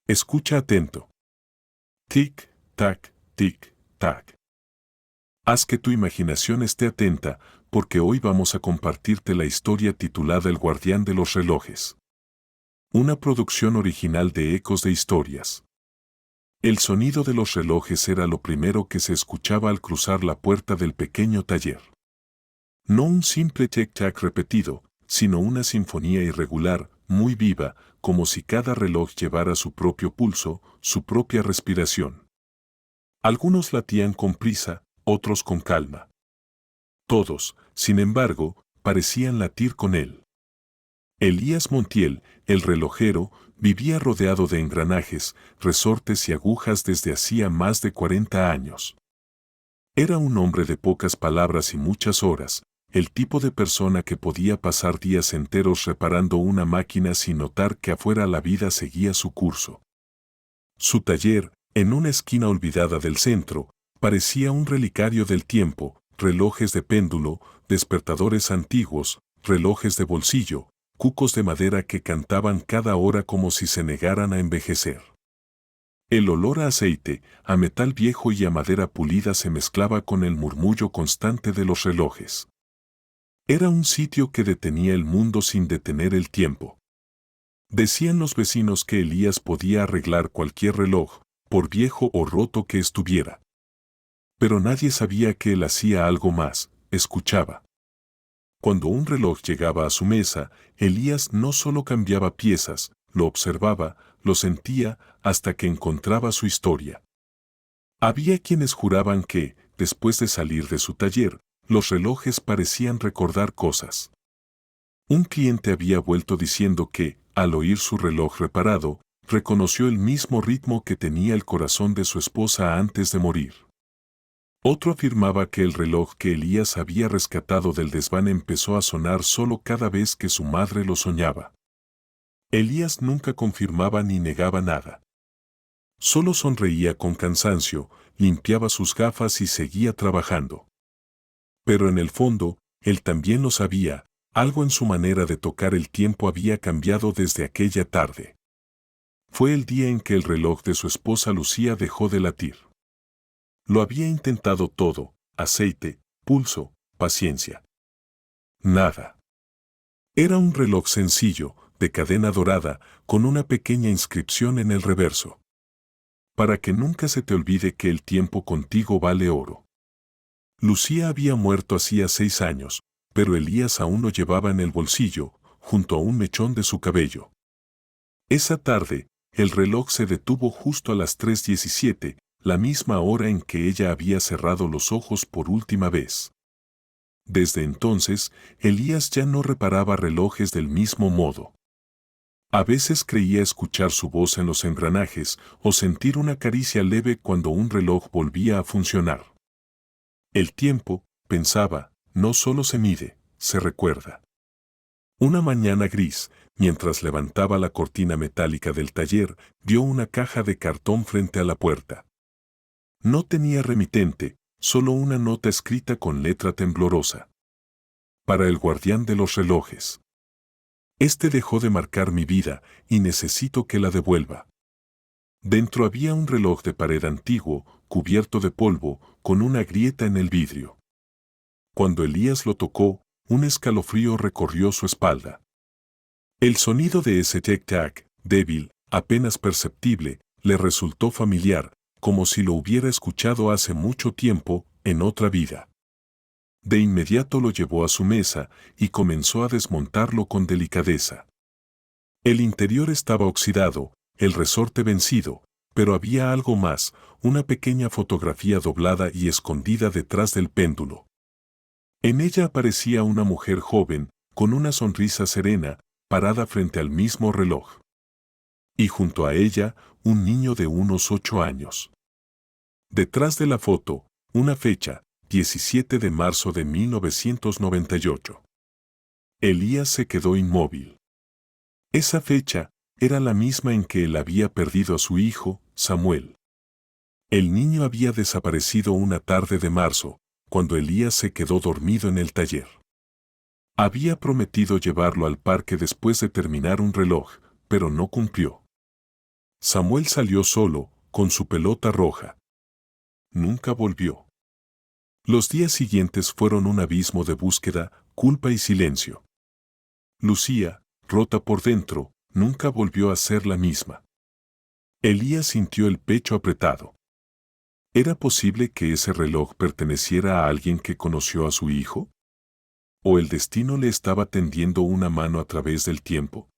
Escucha atento. Tic, tac, tic, tac. Haz que tu imaginación esté atenta, porque hoy vamos a compartirte la historia titulada El guardián de los relojes. Una producción original de Ecos de Historias. El sonido de los relojes era lo primero que se escuchaba al cruzar la puerta del pequeño taller. No un simple tic-tac repetido, sino una sinfonía irregular, muy viva, como si cada reloj llevara su propio pulso, su propia respiración. Algunos latían con prisa, otros con calma. Todos, sin embargo, parecían latir con él. Elías Montiel, el relojero, vivía rodeado de engranajes, resortes y agujas desde hacía más de 40 años. Era un hombre de pocas palabras y muchas horas, el tipo de persona que podía pasar días enteros reparando una máquina sin notar que afuera la vida seguía su curso. Su taller, en una esquina olvidada del centro, parecía un relicario del tiempo, relojes de péndulo, despertadores antiguos, relojes de bolsillo, cucos de madera que cantaban cada hora como si se negaran a envejecer. El olor a aceite, a metal viejo y a madera pulida se mezclaba con el murmullo constante de los relojes. Era un sitio que detenía el mundo sin detener el tiempo. Decían los vecinos que Elías podía arreglar cualquier reloj, por viejo o roto que estuviera. Pero nadie sabía que él hacía algo más, escuchaba. Cuando un reloj llegaba a su mesa, Elías no solo cambiaba piezas, lo observaba, lo sentía, hasta que encontraba su historia. Había quienes juraban que, después de salir de su taller, los relojes parecían recordar cosas. Un cliente había vuelto diciendo que, al oír su reloj reparado, reconoció el mismo ritmo que tenía el corazón de su esposa antes de morir. Otro afirmaba que el reloj que Elías había rescatado del desván empezó a sonar solo cada vez que su madre lo soñaba. Elías nunca confirmaba ni negaba nada. Solo sonreía con cansancio, limpiaba sus gafas y seguía trabajando. Pero en el fondo, él también lo sabía, algo en su manera de tocar el tiempo había cambiado desde aquella tarde. Fue el día en que el reloj de su esposa Lucía dejó de latir. Lo había intentado todo, aceite, pulso, paciencia. Nada. Era un reloj sencillo, de cadena dorada, con una pequeña inscripción en el reverso. Para que nunca se te olvide que el tiempo contigo vale oro. Lucía había muerto hacía 6 años, pero Elías aún lo llevaba en el bolsillo, junto a un mechón de su cabello. Esa tarde, el reloj se detuvo justo a las 3:17, la misma hora en que ella había cerrado los ojos por última vez. Desde entonces, Elías ya no reparaba relojes del mismo modo. A veces creía escuchar su voz en los engranajes o sentir una caricia leve cuando un reloj volvía a funcionar. El tiempo, pensaba, no solo se mide, se recuerda. Una mañana gris, mientras levantaba la cortina metálica del taller, vio una caja de cartón frente a la puerta. No tenía remitente, solo una nota escrita con letra temblorosa. Para el guardián de los relojes. Este dejó de marcar mi vida y necesito que la devuelva. Dentro había un reloj de pared antiguo, cubierto de polvo, con una grieta en el vidrio. Cuando Elías lo tocó, un escalofrío recorrió su espalda. El sonido de ese tic-tac, débil, apenas perceptible, le resultó familiar, como si lo hubiera escuchado hace mucho tiempo, en otra vida. De inmediato lo llevó a su mesa y comenzó a desmontarlo con delicadeza. El interior estaba oxidado, el resorte vencido, pero había algo más, una pequeña fotografía doblada y escondida detrás del péndulo. En ella aparecía una mujer joven, con una sonrisa serena, parada frente al mismo reloj. Y junto a ella, un niño de unos 8 años. Detrás de la foto, una fecha, 17 de marzo de 1998. Elías se quedó inmóvil. Esa fecha era la misma en que él había perdido a su hijo, Samuel. El niño había desaparecido una tarde de marzo, cuando Elías se quedó dormido en el taller. Había prometido llevarlo al parque después de terminar un reloj, pero no cumplió. Samuel salió solo, con su pelota roja. Nunca volvió. Los días siguientes fueron un abismo de búsqueda, culpa y silencio. Lucía, rota por dentro, nunca volvió a ser la misma. Elías sintió el pecho apretado. ¿Era posible que ese reloj perteneciera a alguien que conoció a su hijo? ¿O el destino le estaba tendiendo una mano a través del tiempo?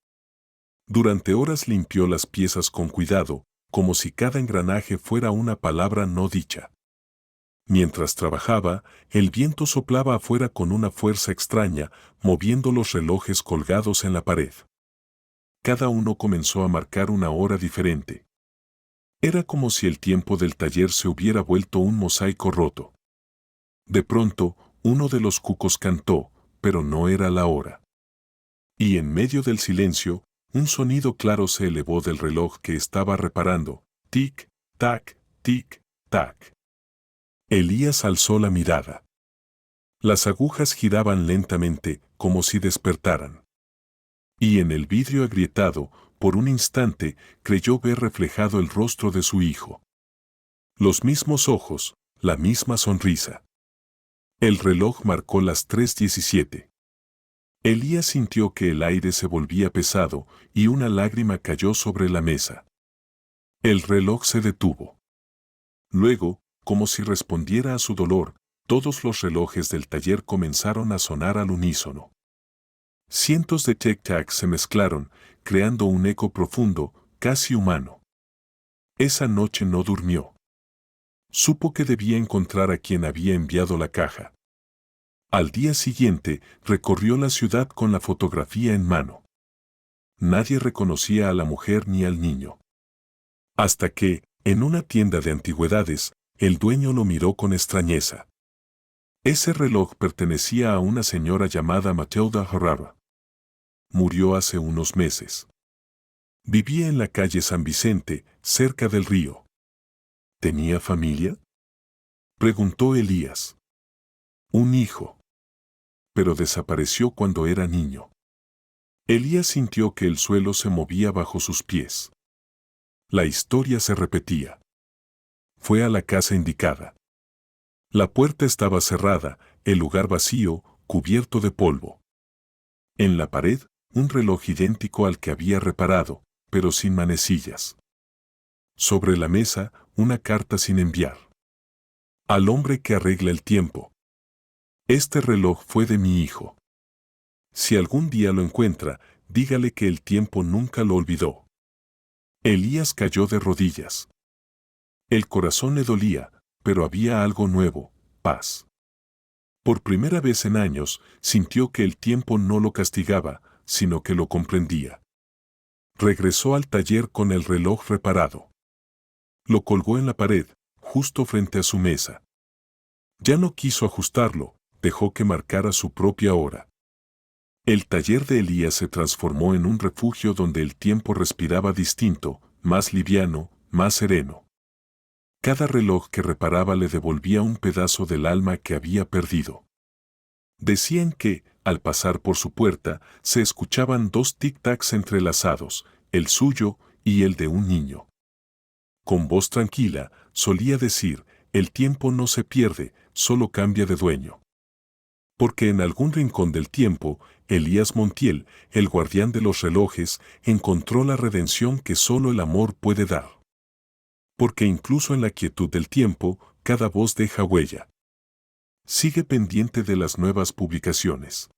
Durante horas limpió las piezas con cuidado, como si cada engranaje fuera una palabra no dicha. Mientras trabajaba, el viento soplaba afuera con una fuerza extraña, moviendo los relojes colgados en la pared. Cada uno comenzó a marcar una hora diferente. Era como si el tiempo del taller se hubiera vuelto un mosaico roto. De pronto, uno de los cucos cantó, pero no era la hora. Y en medio del silencio, un sonido claro se elevó del reloj que estaba reparando. Tic, tac, tic, tac. Elías alzó la mirada. Las agujas giraban lentamente, como si despertaran. Y en el vidrio agrietado, por un instante, creyó ver reflejado el rostro de su hijo. Los mismos ojos, la misma sonrisa. El reloj marcó las 3:17. Elías sintió que el aire se volvía pesado y una lágrima cayó sobre la mesa. El reloj se detuvo. Luego, como si respondiera a su dolor, todos los relojes del taller comenzaron a sonar al unísono. Cientos de tic-tacs se mezclaron, creando un eco profundo, casi humano. Esa noche no durmió. Supo que debía encontrar a quien había enviado la caja. Al día siguiente, recorrió la ciudad con la fotografía en mano. Nadie reconocía a la mujer ni al niño. Hasta que, en una tienda de antigüedades, el dueño lo miró con extrañeza. Ese reloj pertenecía a una señora llamada Matilda Herrera. Murió hace unos meses. Vivía en la calle San Vicente, cerca del río. ¿Tenía familia?, preguntó Elías. Un hijo. Pero desapareció cuando era niño. Elías sintió que el suelo se movía bajo sus pies. La historia se repetía. Fue a la casa indicada. La puerta estaba cerrada, el lugar vacío, cubierto de polvo. En la pared, un reloj idéntico al que había reparado, pero sin manecillas. Sobre la mesa, una carta sin enviar. Al hombre que arregla el tiempo. Este reloj fue de mi hijo. Si algún día lo encuentra, dígale que el tiempo nunca lo olvidó. Elías cayó de rodillas. El corazón le dolía, pero había algo nuevo, paz. Por primera vez en años, sintió que el tiempo no lo castigaba, sino que lo comprendía. Regresó al taller con el reloj reparado. Lo colgó en la pared, justo frente a su mesa. Ya no quiso ajustarlo, dejó que marcara su propia hora. El taller de Elías se transformó en un refugio donde el tiempo respiraba distinto, más liviano, más sereno. Cada reloj que reparaba le devolvía un pedazo del alma que había perdido. Decían que, al pasar por su puerta, se escuchaban dos tic-tacs entrelazados, el suyo y el de un niño. Con voz tranquila, solía decir, el tiempo no se pierde, solo cambia de dueño. Porque en algún rincón del tiempo, Elías Montiel, el guardián de los relojes, encontró la redención que solo el amor puede dar. Porque incluso en la quietud del tiempo, cada voz deja huella. Sigue pendiente de las nuevas publicaciones.